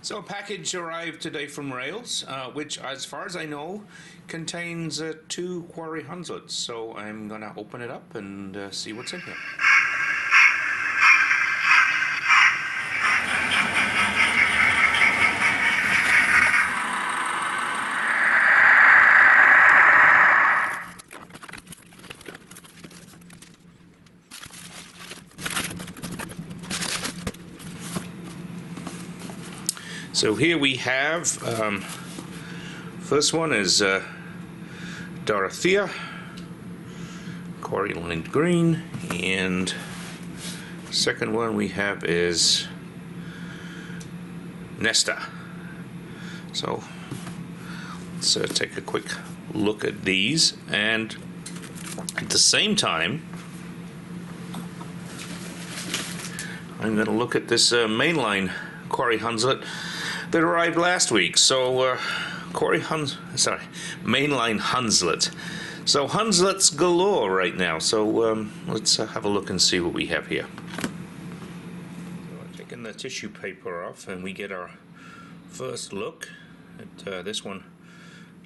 So a package arrived today from Rails, which, as far as I know, contains 2 Quarry Hunslets. So I'm going to open it up and see what's in here. So here we have, first one is Dorothea, Quarry lined green, and second one we have is Nesta. So let's take a quick look at these, and at the same time I'm going to look at this Mainline Quarry Hunslet that arrived last week. So Mainline Hunslet. So Hunslets galore right now. So let's have a look and see what we have here. So I've taken the tissue paper off and we get our first look at this one.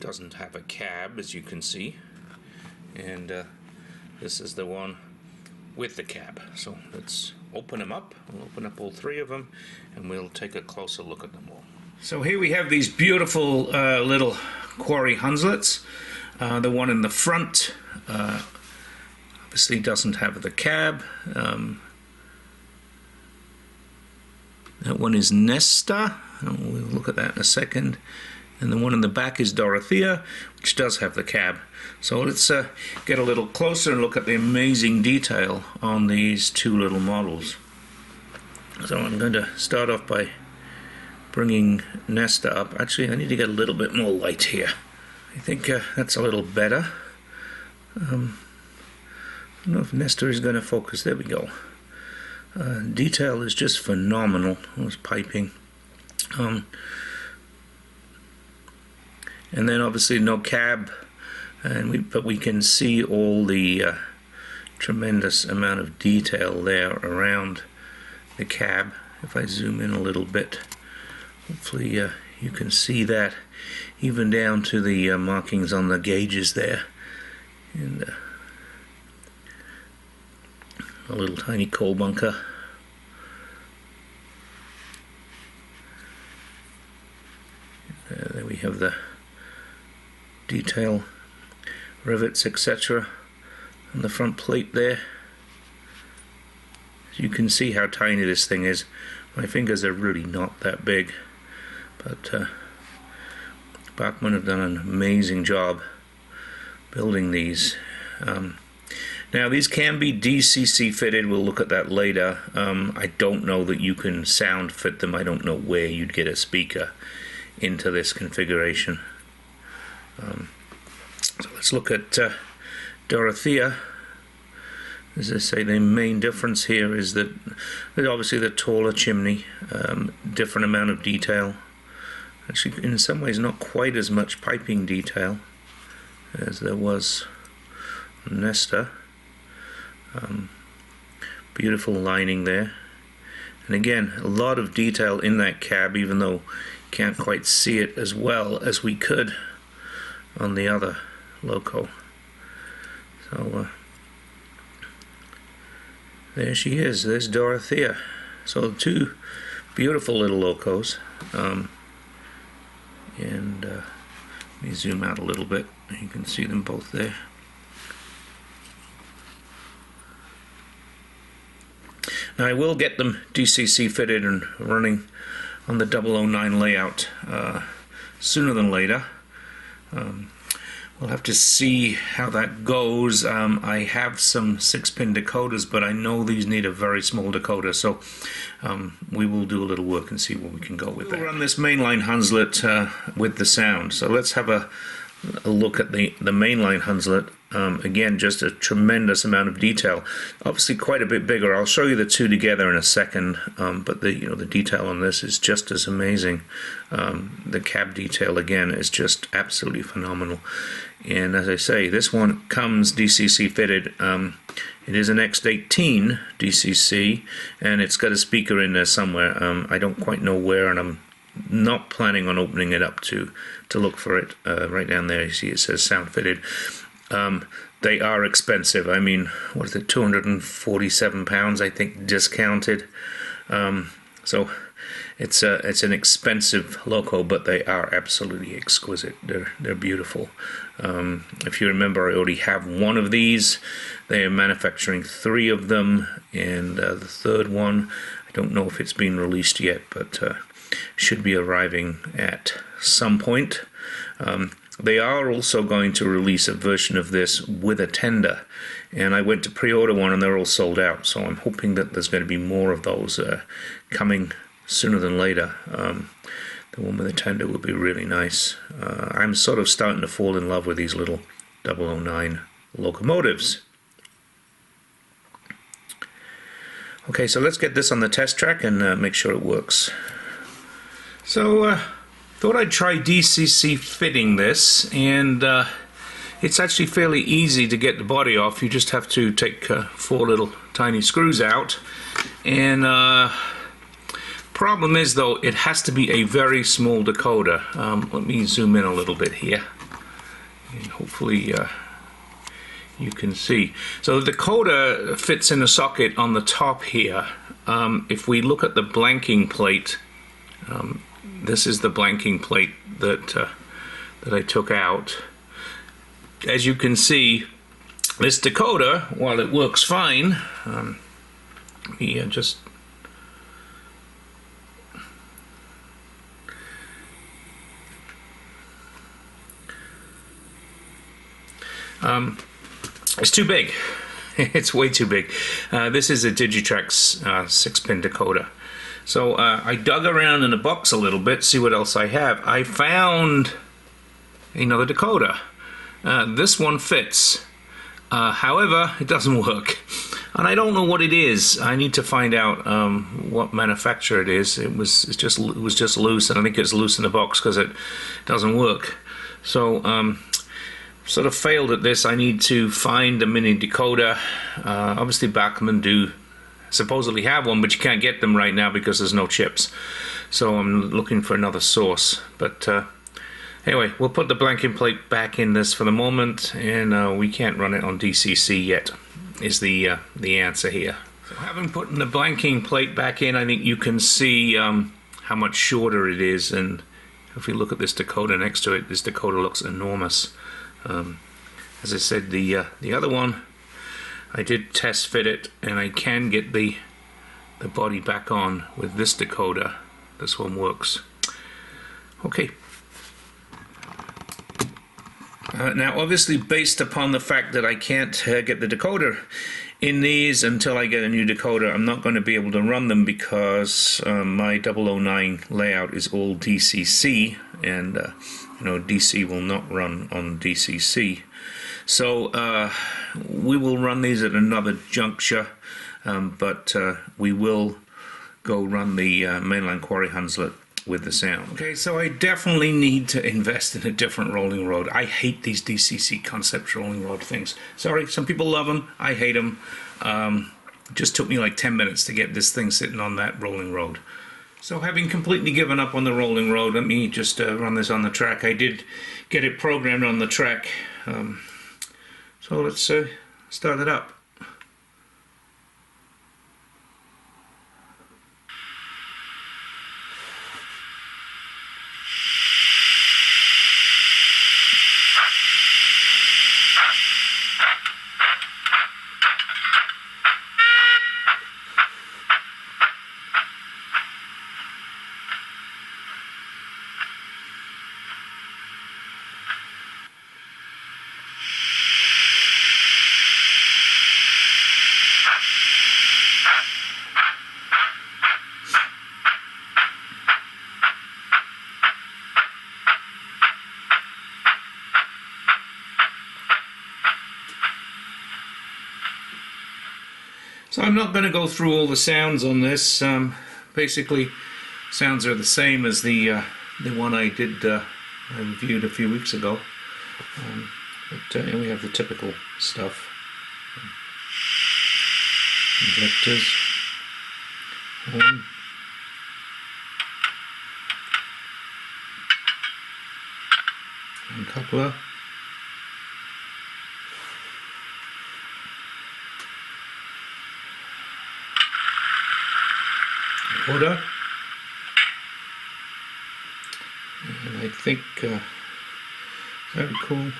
Doesn't have a cab, as you can see, and this is the one with the cab. So let's open them up. We'll open up all 3 of them and we'll take a closer look at them all. So here we have these beautiful little Quarry Hunslets. The one in the front obviously doesn't have the cab. That one is Nesta. We'll look at that in a second. And the one in the back is Dorothea, which does have the cab. So let's get a little closer and look at the amazing detail on these 2 little models. So I'm going to start off by bringing Nesta up. Actually, I need to get a little bit more light here. I think that's a little better. I don't know if Nesta is going to focus. There we go. Detail is just phenomenal. Those piping. And then obviously no cab, but we can see all the tremendous amount of detail there around the cab. If I zoom in a little bit, hopefully you can see that, even down to the markings on the gauges there, and a little tiny coal bunker. There we have the detail, rivets, etc. on the front plate there. You can see how tiny this thing is. My fingers are really not that big, but Bachmann have done an amazing job building these. Now these can be DCC fitted. We'll look at that later. I don't know that you can sound fit them. I don't know where you'd get a speaker into this configuration. So let's look at Dorothea. As I say, the main difference here is that obviously the taller chimney, different amount of detail. Actually, in some ways, not quite as much piping detail as there was on Nesta. Beautiful lining there. And again, a lot of detail in that cab, even though you can't quite see it as well as we could on the other loco. So there she is. There's Dorothea. So 2 beautiful little locos. And let me zoom out a little bit. You can see them both there. Now I will get them DCC fitted and running on the 009 layout sooner than later. We'll have to see how that goes. I have some 6-pin decoders, but I know these need a very small decoder, so we will do a little work and see where we can go with that. We'll run this Mainline Hunslet with the sound. So let's have a look at the Mainline Hunslet. Again, just a tremendous amount of detail. Obviously quite a bit bigger. I'll show you the 2 together in a second, but the detail on this is just as amazing. The cab detail again is just absolutely phenomenal. And as I say, this one comes DCC fitted. It is an X18 DCC, and it's got a speaker in there somewhere. I don't quite know where, and I'm not planning on opening it up to look for it. Right down there, you see it says sound fitted. They are expensive. I mean, what is it, £247, I think, discounted. So it's an expensive loco, but they are absolutely exquisite. They're beautiful. If you remember, I already have one of these. They are manufacturing 3 of them, and the third one, I don't know if it's been released yet, but should be arriving at some point. They are also going to release a version of this with a tender, and I went to pre-order one and they're all sold out, so I'm hoping that there's going to be more of those coming sooner than later. The one with a tender would be really nice. I'm sort of starting to fall in love with these little 009 locomotives. Okay, so let's get this on the test track and make sure it works. So thought I'd try DCC fitting this, and it's actually fairly easy to get the body off. You just have to take 4 little tiny screws out, and problem is though, it has to be a very small decoder. Let me zoom in a little bit here, and hopefully you can see. So the decoder fits in a socket on the top here. If we look at the blanking plate, this is the blanking plate that I took out. As you can see, this decoder, while it works fine, it's too big. It's way too big. This is a Digitrax 6-pin decoder. So I dug around in the box a little bit, see what else I have. I found another decoder. This one fits. However, it doesn't work. And I don't know what it is. I need to find out what manufacturer it is. It was just loose, and I think it's loose in the box because it doesn't work. So sort of failed at this. I need to find a mini decoder. Obviously Bachmann do supposedly have one, but you can't get them right now because there's no chips. So I'm looking for another source. But anyway, we'll put the blanking plate back in this for the moment, and we can't run it on DCC yet, is the answer here. So having put the blanking plate back in, I think you can see how much shorter it is, and if you look at this decoder next to it, this decoder looks enormous. As I said, the other one, I did test fit it, and I can get the body back on with this decoder. This one works. Okay. Now, obviously, based upon the fact that I can't get the decoder in these until I get a new decoder, I'm not going to be able to run them because my 009 layout is all DCC, and you know, DC will not run on DCC. So we will run these at another juncture, but we will go run the Mainline Quarry Hunslet with the Sound. Okay, so I definitely need to invest in a different rolling rod. I hate these DCC concept rolling rod things. Sorry, some people love them. I hate them. It just took me like 10 minutes to get this thing sitting on that rolling rod. So having completely given up on the rolling rod, let me just run this on the track. I did get it programmed on the track. So let's start it up. So I'm not going to go through all the sounds on this. Basically, sounds are the same as the one I did I reviewed a few weeks ago. But we have the typical stuff. Injectors, horn, Uncoupler. Order. And I think very cool.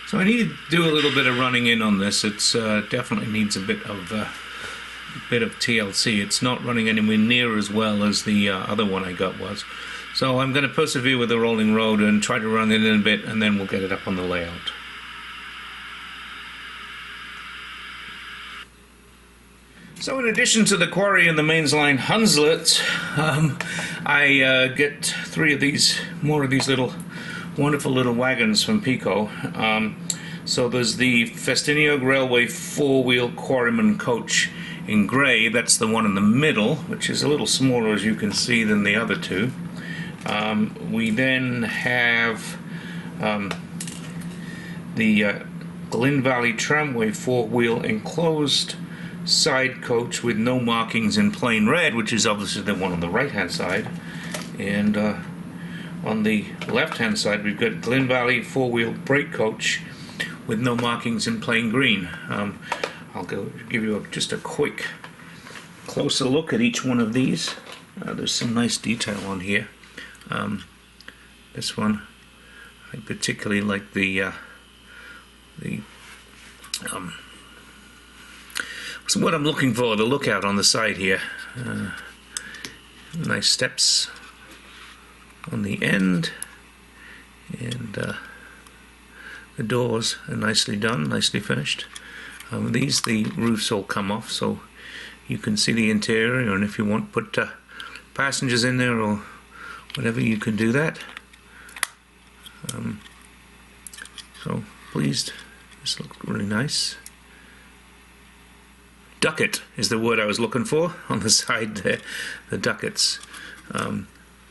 So I need to do a little bit of running in on this. It's definitely needs a bit of TLC. It's not running anywhere near as well as the other one I got was. So I'm going to persevere with the rolling road and try to run it in a bit, and then we'll get it up on the layout. So in addition to the Quarry and the Mainline Hunslet, I get more of these wonderful little wagons from Peco. So there's the Festinio Railway four-wheel Quarryman coach in grey. That's the one in the middle, which is a little smaller, as you can see, than the other two. We then have the Glyn Valley Tramway four-wheel enclosed side coach with no markings in plain red, which is obviously the one on the right-hand side. And on the left-hand side, we've got Glyn Valley four-wheel brake coach with no markings in plain green. I'll give you just a quick closer look at each one of these. There's some nice detail on here. This one, I particularly like so what I'm looking for, the lookout on the side here. Nice steps on the end, and the doors are nicely done, nicely finished. The roofs all come off, so you can see the interior, and if you want to put passengers in there or whatever, you can do that. So pleased, this looks really nice. Ducket is the word I was looking for on the side there, the ducats.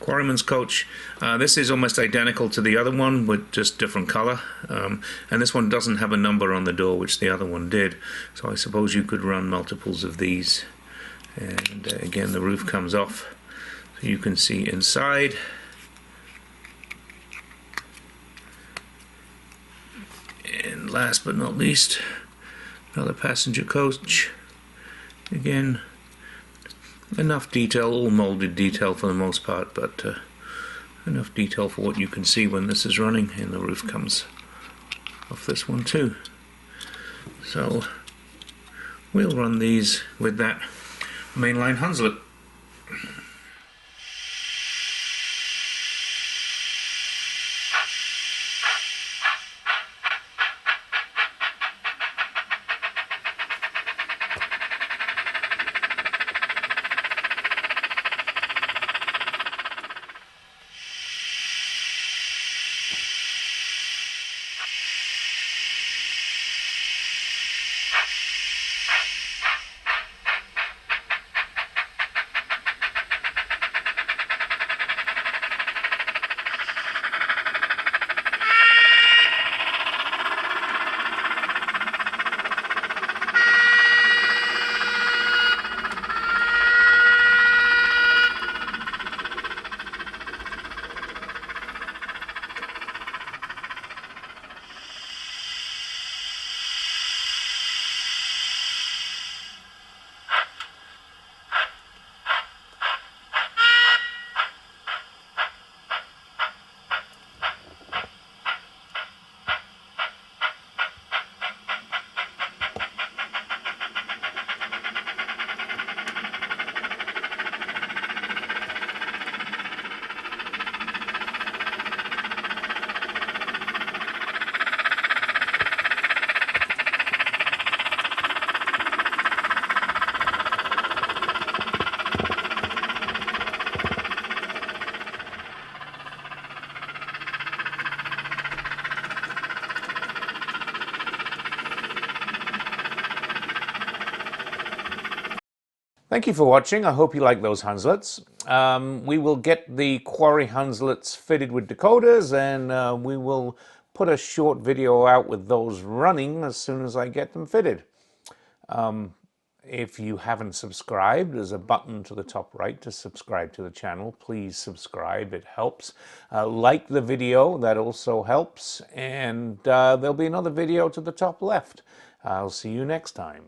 Quarryman's coach. This is almost identical to the other one, with just different color. And this one doesn't have a number on the door, which the other one did. So I suppose you could run multiples of these. And again, the roof comes off, so you can see inside. And last but not least, another passenger coach. Again, enough detail, all molded detail for the most part, but enough detail for what you can see when this is running, and the roof comes off this one too. So we'll run these with that Mainline Hunslet. Thank you for watching. I hope you like those Hunslets. We will get the Quarry Hunslets fitted with decoders, and we will put a short video out with those running as soon as I get them fitted. If you haven't subscribed, there's a button to the top right to subscribe to the channel. Please subscribe, it helps. Like the video, that also helps. And there'll be another video to the top left. I'll see you next time.